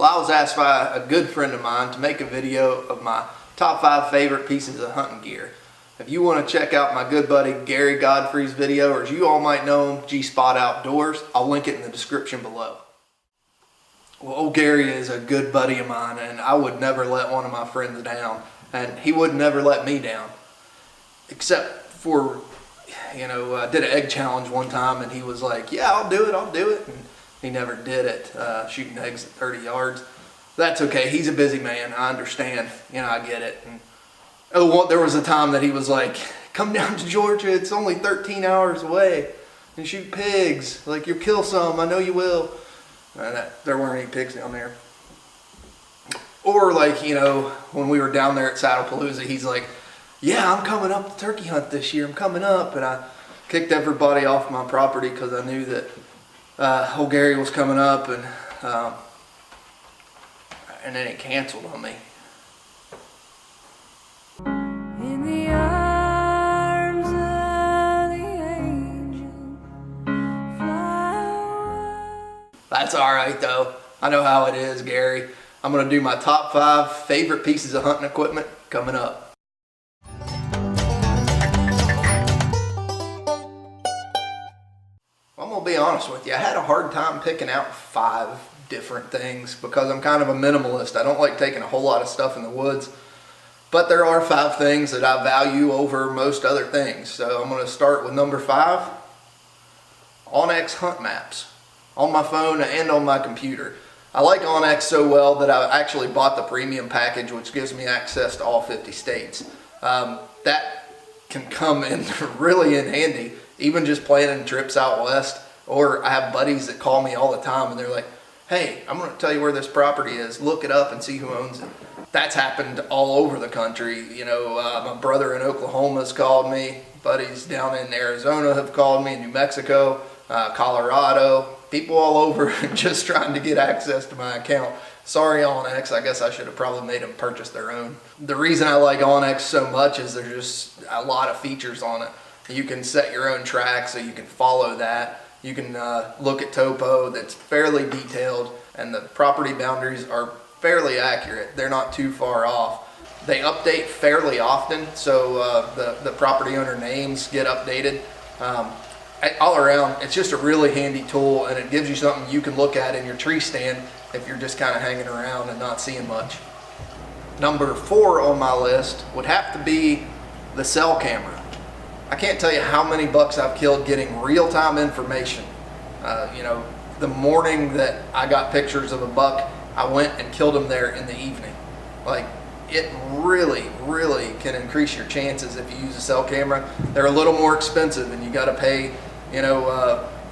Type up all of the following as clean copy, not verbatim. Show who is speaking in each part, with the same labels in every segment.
Speaker 1: Well, I was asked by a good friend of mine to make a video of my top 5 favorite pieces of hunting gear. If you want to check out my good buddy Gary Godfrey's video, or as you all might know him, Gspot Outdoors, I'll link it in the description below. Well, old Gary is a good buddy of mine, and I would never let one of my friends down, and he would never let me down. Except for, I did an egg challenge one time, and he was like, yeah, I'll do it. And he never did it, shooting eggs at 30 yards. That's okay, he's a busy man, I understand, I get it. And there was a time that he was like, come down to Georgia, it's only 13 hours away, and shoot pigs, like you'll kill some, I know you will. There weren't any pigs down there. Or like, when we were down there at Saddlepalooza, he's like, yeah, I'm coming up to turkey hunt this year, I'm coming up. And I kicked everybody off my property because I knew that old Gary was coming up, and then it canceled on me. In the arms of the angel, that's all right though. I know how it is, Gary. I'm gonna do my top 5 favorite pieces of hunting equipment coming up. I'm gonna be honest with you, I had a hard time picking out 5 different things because I'm kind of a minimalist. I don't like taking a whole lot of stuff in the woods, but there are 5 things that I value over most other things. So I'm gonna start with number 5, onX hunt maps on my phone and on my computer. I like onX so well that I actually bought the premium package, which gives me access to all 50 states. That can come in really in handy, even just planning trips out west. Or I have buddies that call me all the time and they're like, hey, I'm going to tell you where this property is, look it up and see who owns it. That's happened all over the country. My brother in Oklahoma has called me, buddies down in Arizona have called me, New Mexico, Colorado, people all over just trying to get access to my account. Sorry, onX, I guess I should have probably made them purchase their own. The reason I like onX so much is there's just a lot of features on it. You can set your own track, so you can follow that. You can look at topo that's fairly detailed, and the property boundaries are fairly accurate. They're not too far off. They update fairly often, so the property owner names get updated. All around, it's just a really handy tool, and it gives you something you can look at in your tree stand if you're just kind of hanging around and not seeing much. Number 4 on my list would have to be the cell camera. I can't tell you how many bucks I've killed getting real-time information. The morning that I got pictures of a buck, I went and killed him there in the evening. Like, it really, really can increase your chances if you use a cell camera. They're a little more expensive, and you got to pay,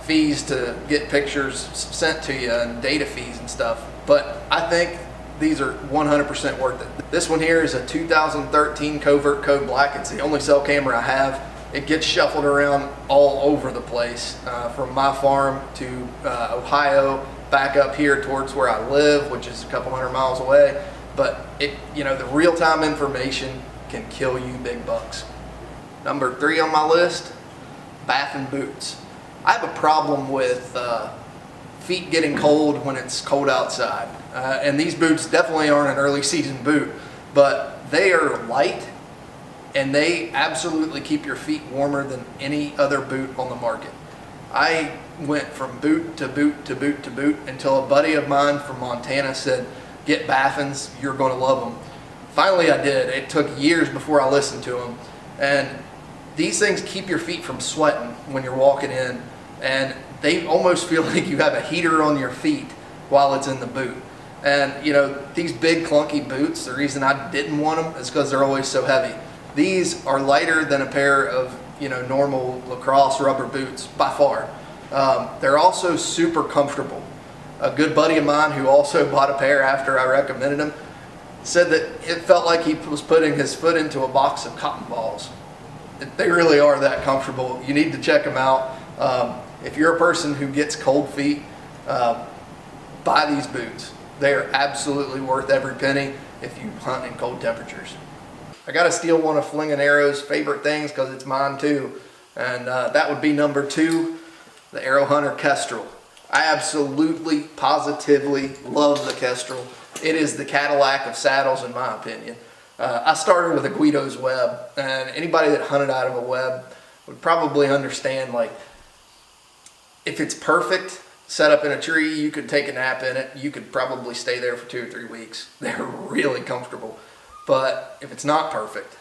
Speaker 1: fees to get pictures sent to you and data fees and stuff. But I think these are 100% worth it. This one here is a 2013 Covert Code Black. It's the only cell camera I have. It gets shuffled around all over the place, from my farm to Ohio, back up here towards where I live, which is a couple 100 miles away. But the real-time information can kill you big bucks. Number 3 on my list, baffin boots. I have a problem with feet getting cold when it's cold outside. And these boots definitely aren't an early season boot, but they are light, and they absolutely keep your feet warmer than any other boot on the market. I went from boot to boot to boot to boot until a buddy of mine from Montana said, get baffins, you're going to love them. Finally I did. It took years before I listened to them. And these things keep your feet from sweating when you're walking in, and they almost feel like you have a heater on your feet while it's in the boot. And these big clunky boots, the reason I didn't want them is because they're always so heavy. These are lighter than a pair of normal lacrosse rubber boots by far. They're also super comfortable. A good buddy of mine who also bought a pair after I recommended them said that it felt like he was putting his foot into a box of cotton balls. They really are that comfortable. You need to check them out. If you're a person who gets cold feet, buy these boots. They are absolutely worth every penny if you hunt in cold temperatures. I gotta steal one of Fling and Arrow's favorite things because it's mine too, and that would be number 2, the Arrow Hunter Kestrel. I absolutely, positively love the Kestrel. It is the Cadillac of saddles, in my opinion. I started with a Guido's web, and anybody that hunted out of a web would probably understand, like, if it's perfect, set up in a tree, you could take a nap in it. You could probably stay there for 2 or 3 weeks. They're really comfortable. But if it's not perfect,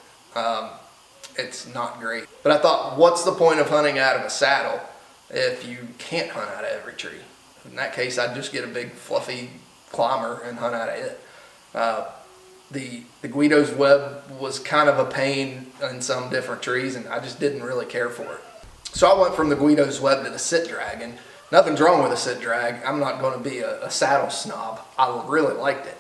Speaker 1: it's not great. But I thought, what's the point of hunting out of a saddle if you can't hunt out of every tree? In that case, I'd just get a big fluffy climber and hunt out of it. The Guido's web was kind of a pain in some different trees, and I just didn't really care for it. So I went from the Guido's web to the sit drag, and nothing's wrong with a sit drag. I'm not going to be a saddle snob. I really liked it,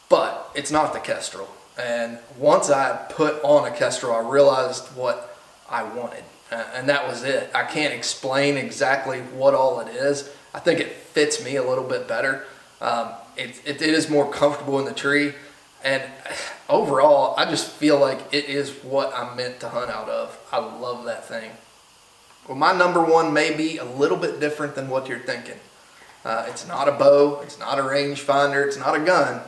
Speaker 1: but it's not the Kestrel. And once I put on a Kestrel, I realized what I wanted, and that was it. I can't explain exactly what all it is. I think it fits me a little bit better. It is more comfortable in the tree, and overall, I just feel like it is what I'm meant to hunt out of. I love that thing. Well, my number one may be a little bit different than what you're thinking. It's not a bow, it's not a rangefinder, it's not a gun.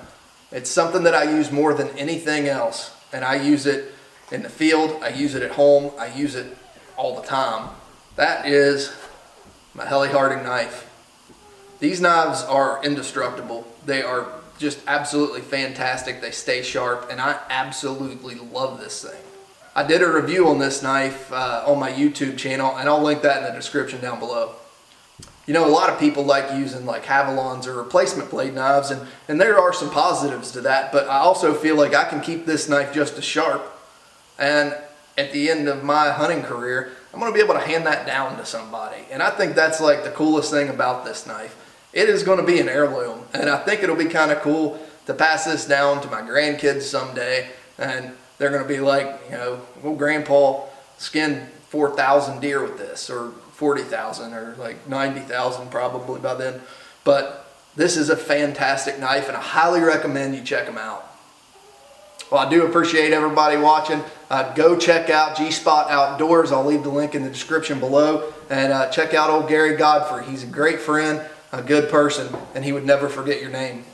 Speaker 1: It's something that I use more than anything else, and I use it in the field, I use it at home, I use it all the time. That is my Helle knife. These knives are indestructible. They are just absolutely fantastic. They stay sharp, and I absolutely love this thing. I did a review on this knife on my YouTube channel, and I'll link that in the description down below. You know, a lot of people like using like Havalons or replacement blade knives, and there are some positives to that, but I also feel like I can keep this knife just as sharp, and at the end of my hunting career, I'm going to be able to hand that down to somebody. And I think that's like the coolest thing about this knife. It is going to be an heirloom, and I think it'll be kind of cool to pass this down to my grandkids someday, and they're going to be like, you know, well, Grandpa skinned 4,000 deer with this, or 40,000, or like 90,000 probably by then. But this is a fantastic knife, and I highly recommend you check them out. Well, I do appreciate everybody watching. Go check out Gspot Outdoors. I'll leave the link in the description below. And check out old Godfrey. He's a great friend, a good person, and he would never forget your name.